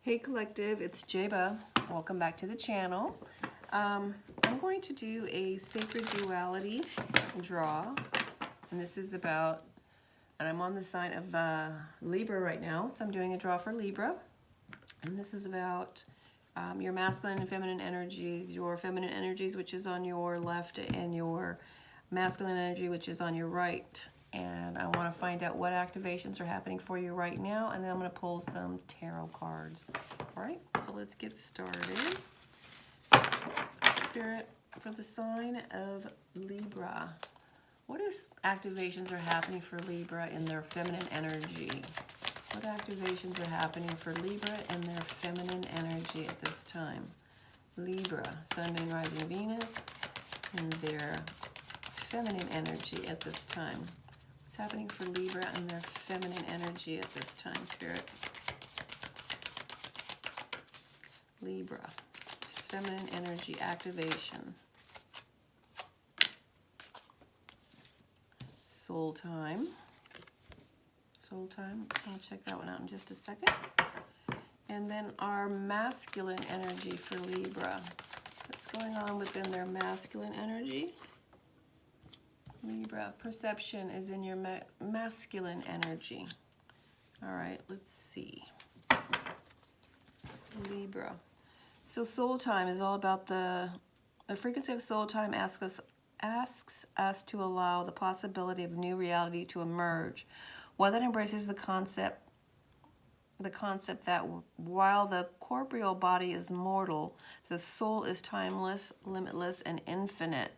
Hey Collective, it's Jaba. Welcome back to the channel. I'm going to do a sacred duality draw, and this is about, and I'm on the sign of Libra right now, so I'm doing a draw for Libra, and this is about your masculine and feminine energies, your feminine energies, which is on your left, and your masculine energy, which is on your right. And I want to find out what activations are happening for you right now, and then I'm going to pull some tarot cards. All right, so let's get started. Spirit, for the sign of Libra, what if activations are happening for Libra in their feminine energy? What activations are happening for Libra in their feminine energy at this time? Libra, Sun, Moon, Rising, Venus, in their feminine energy at this time. What's happening for Libra and their feminine energy at this time, Spirit? Libra, feminine energy activation. Soul time. Soul time, I'll check that one out in just a second. And then our masculine energy for Libra. What's going on within their masculine energy? Libra, perception is in your masculine energy. All right, let's see. Libra. So soul time is all about the frequency of soul time asks us to allow the possibility of new reality to emerge. One that embraces the concept that while the corporeal body is mortal, the soul is timeless, limitless, and infinite.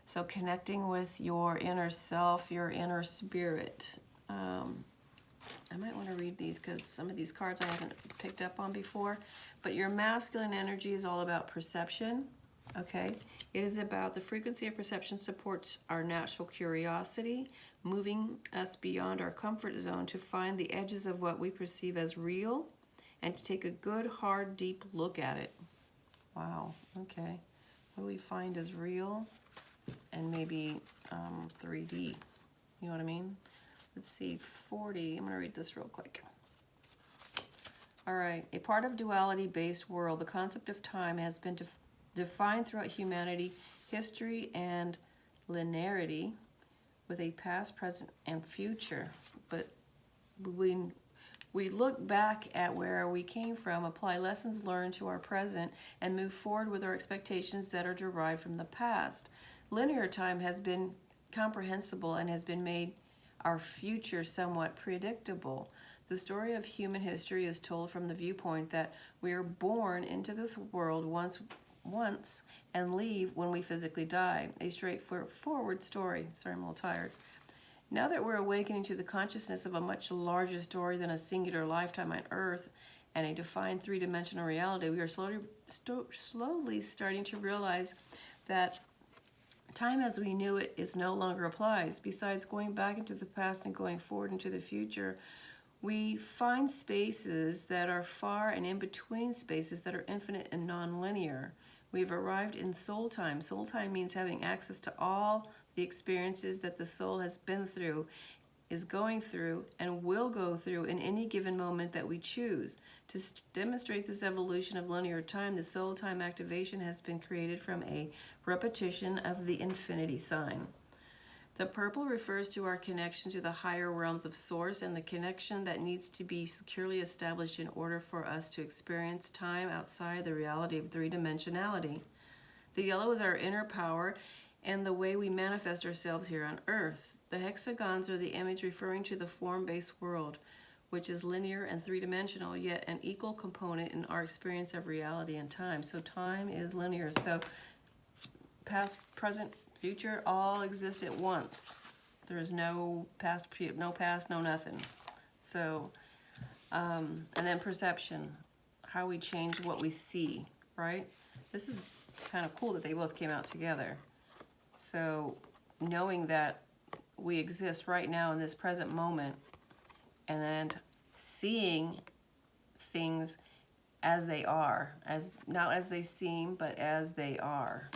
So connecting with your inner self, your inner spirit. I might want to read these because some of these cards I haven't picked up on before. But your masculine energy is all about perception, okay? It is about the frequency of perception supports our natural curiosity, moving us beyond our comfort zone to find the edges of what we perceive as real and to take a good, hard, deep look at it. Wow, okay. What do we find as real? And maybe 3D, you know what I mean? Let's see, 40, I'm gonna read this real quick. All right, a part of duality-based world, the concept of time has been defined throughout humanity, history, and linearity with a past, present, and future. But we look back at where we came from, apply lessons learned to our present, and move forward with our expectations that are derived from the past. Linear time has been comprehensible and has been made our future somewhat predictable. The story of human history is told from the viewpoint that we are born into this world once and leave when we physically die. A straightforward story. Sorry, I'm a little tired. Now that we're awakening to the consciousness of a much larger story than a singular lifetime on Earth and a defined three-dimensional reality, we are slowly starting to realize that time as we knew it is no longer applies. Besides going back into the past and going forward into the future, we find spaces that are far and in between spaces that are infinite and non-linear. We've arrived in soul time. Soul time means having access to all the experiences that the soul has been through, is going through, and will go through in any given moment that we choose. To demonstrate this evolution of linear time, the soul time activation has been created from a repetition of the infinity sign. The purple refers to our connection to the higher realms of source and the connection that needs to be securely established in order for us to experience time outside the reality of three-dimensionality. The yellow is our inner power and the way we manifest ourselves here on Earth. The hexagons are the image referring to the form-based world, which is linear and three-dimensional, yet an equal component in our experience of reality and time. So time is linear. So past, present, future all exist at once. There is no past, no nothing. So, and then perception, how we change what we see, right? This is kind of cool that they both came out together. So knowing that we exist right now in this present moment and then seeing things as they are, as not as they seem, but as they are.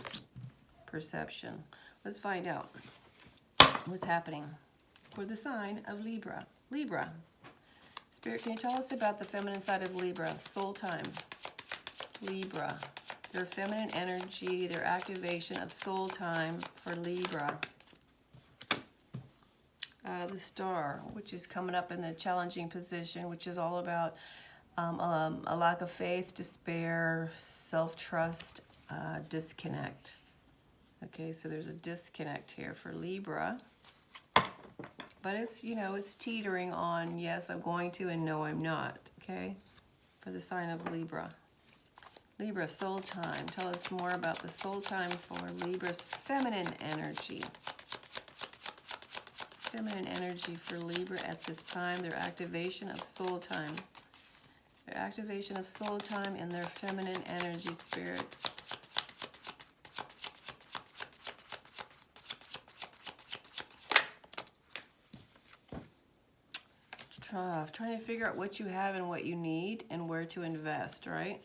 Perception. Let's find out what's happening for the sign of Libra. Libra. Spirit, can you tell us about the feminine side of Libra? Soul time. Libra. Their feminine energy, their activation of soul time for Libra. The Star, which is coming up in the challenging position, which is all about a lack of faith, despair, self-trust, disconnect. Okay, so there's a disconnect here for Libra. But it's, you know, it's teetering on, yes, I'm going to, and no, I'm not, okay? For the sign of Libra. Libra, soul time. Tell us more about the soul time for Libra's feminine energy. Feminine energy for Libra at this time, their activation of soul time. Their activation of soul time in their feminine energy, Spirit. Trying to figure out what you have and what you need and where to invest, right?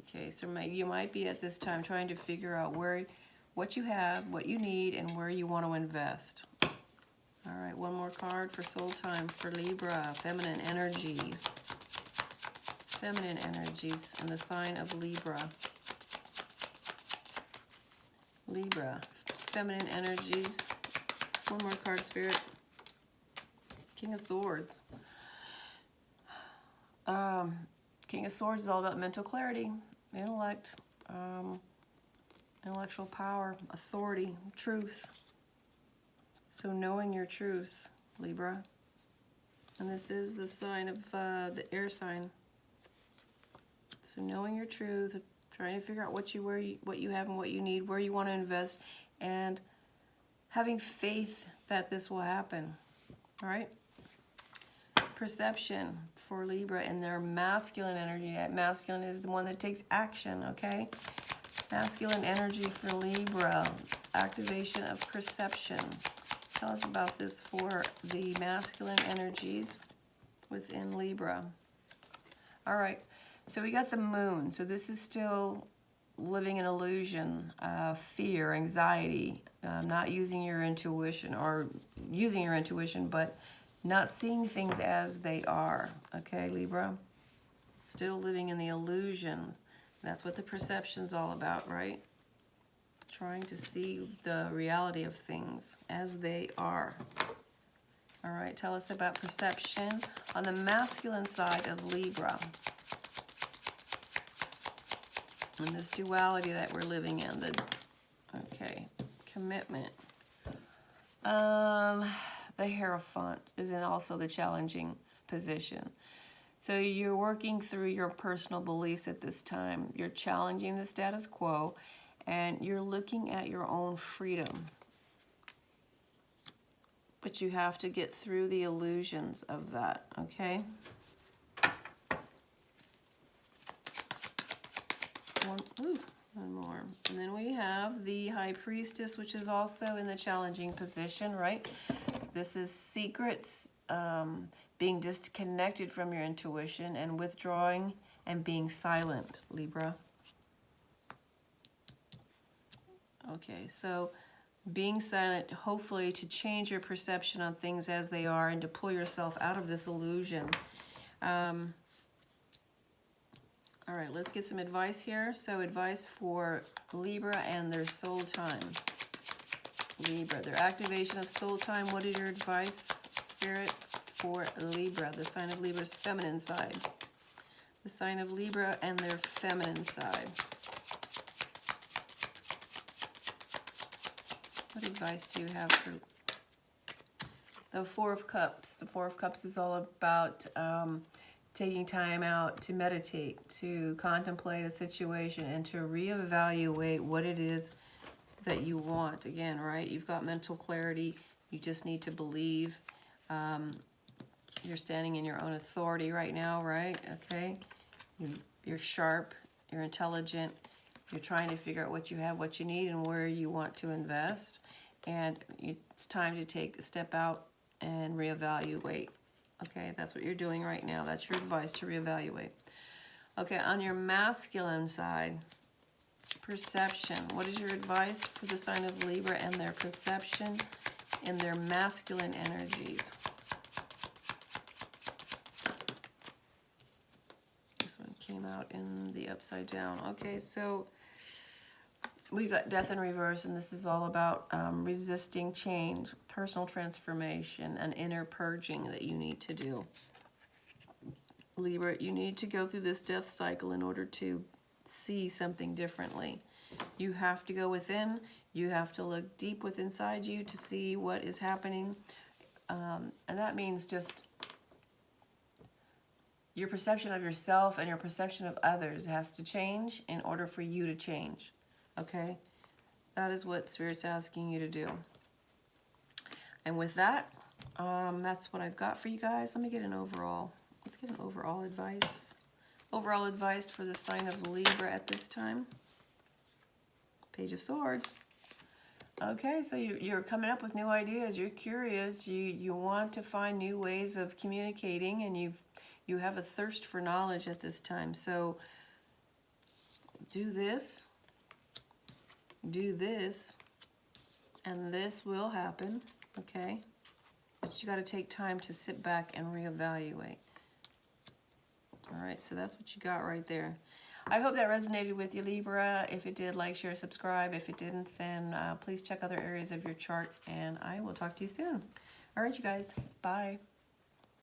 Okay, so you might be at this time trying to figure out what you have, what you need, and where you want to invest. All right, one more card for soul time for Libra, feminine energies. Feminine energies in the sign of Libra. Libra, feminine energies. One more card, Spirit. King of Swords. King of Swords is all about mental clarity, intellect, intellectual power, authority, truth. So knowing your truth, Libra. And this is the sign of the air sign. So knowing your truth, trying to figure out what you have and what you need, where you want to invest, and having faith that this will happen. All right? Perception for Libra in their masculine energy. That masculine is the one that takes action, okay? Masculine energy for Libra. Activation of perception. Tell us about this for the masculine energies within Libra. All right, so we got the moon. So this is still living in illusion, fear, anxiety, not using your intuition, or using your intuition, but not seeing things as they are, okay, Libra? Still living in the illusion. That's what the perception's all about, right? Trying to see the reality of things as they are. All right, tell us about perception on the masculine side of Libra. And this duality that we're living in, okay, commitment. The Hierophant is in also the challenging position. So you're working through your personal beliefs at this time. You're challenging the status quo, and you're looking at your own freedom. But you have to get through the illusions of that, okay? One more. And then we have the High Priestess, which is also in the challenging position, right? This is secrets, being disconnected from your intuition and withdrawing and being silent, Libra. Okay, so being silent, hopefully to change your perception on things as they are and to pull yourself out of this illusion. All right, let's get some advice here. So advice for Libra and their soul time. Libra, their activation of soul time. What is your advice, Spirit, for Libra, the sign of Libra's feminine side? The sign of Libra and their feminine side. What advice do you have for the Four of Cups? The Four of Cups is all about taking time out to meditate, to contemplate a situation, and to reevaluate what it is that you want. Again, right? You've got mental clarity. You just need to believe. You're standing in your own authority right now, right? Okay? You're sharp. You're intelligent. You're trying to figure out what you have, what you need, and where you want to invest. And it's time to take a step out and reevaluate. Okay, that's what you're doing right now. That's your advice, to reevaluate. Okay, on your masculine side, perception. What is your advice for the sign of Libra and their perception in their masculine energies? came out in the upside down. Okay, so we got death in reverse, and this is all about resisting change, personal transformation, and inner purging that you need to do. Libra, you need to go through this death cycle in order to see something differently. You have to go within. You have to look deep within inside you to see what is happening. And that means just your perception of yourself and your perception of others has to change in order for you to change. Okay? That is what Spirit's asking you to do. And with that, that's what I've got for you guys. Let me get an overall. Let's get an overall advice. Overall advice for the sign of Libra at this time. Page of Swords. Okay, so you're coming up with new ideas. You're curious. You want to find new ways of communicating, and you have a thirst for knowledge at this time. So do this, and this will happen. Okay, but you got to take time to sit back and reevaluate. All right, so that's what you got right there. I hope that resonated with you, Libra. If it did, like, share, subscribe. If it didn't, then please check other areas of your chart, and I will talk to you soon. All right, you guys. Bye.